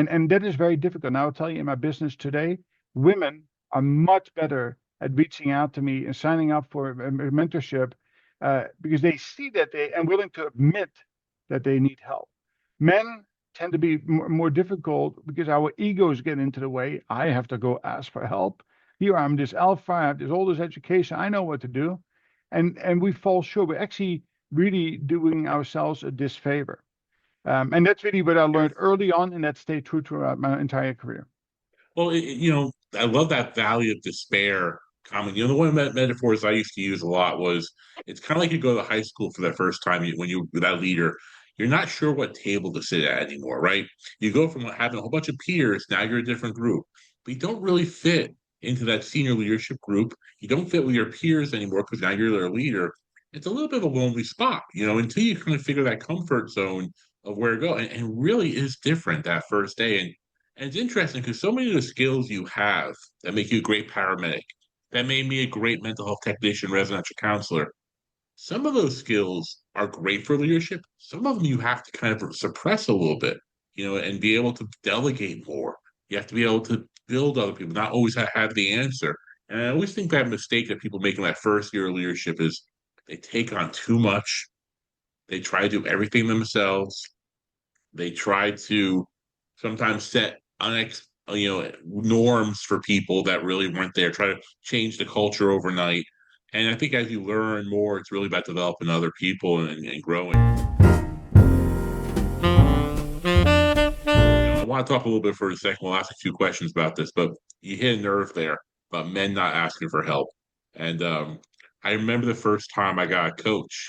And that is very difficult. And I'll tell you, in my business today, women are much better at reaching out to me and signing up for a mentorship because they see that they are willing to admit that they need help. Men tend to be more difficult because our egos get into the way. I have to go ask for help. Here I'm this alpha, I have all this education, I know what to do. And we fall short. We're actually really doing ourselves a disfavor. And that's really what I learned early on, and that stayed true throughout my entire career. Well, I love that valley of despair comment. The one of the metaphors I used to use a lot was it's kind of like you go to high school for the first time when you with that leader, you're not sure what table to sit at anymore, right? You go from having a whole bunch of peers, now you're a different group, but you don't really fit into that senior leadership group. You don't fit with your peers anymore because now you're their leader. It's a little bit of a lonely spot, until you kind of figure that comfort zone of where to go. And really is different that first day. And it's interesting because so many of the skills you have that make you a great paramedic, that made me a great mental health technician, residential counselor, some of those skills are great for leadership. Some of them you have to kind of suppress a little bit, and be able to delegate more. You have to be able to build other people, not always have the answer. And I always think that mistake that people make in that first year of leadership is they take on too much. They try to do everything themselves. They try to sometimes set norms for people that really weren't there. Try to change the culture overnight. And I think as you learn more, it's really about developing other people and growing. I want to talk a little bit for a second. We'll ask a few questions about this, but you hit a nerve there about men not asking for help. And I remember the first time I got a coach.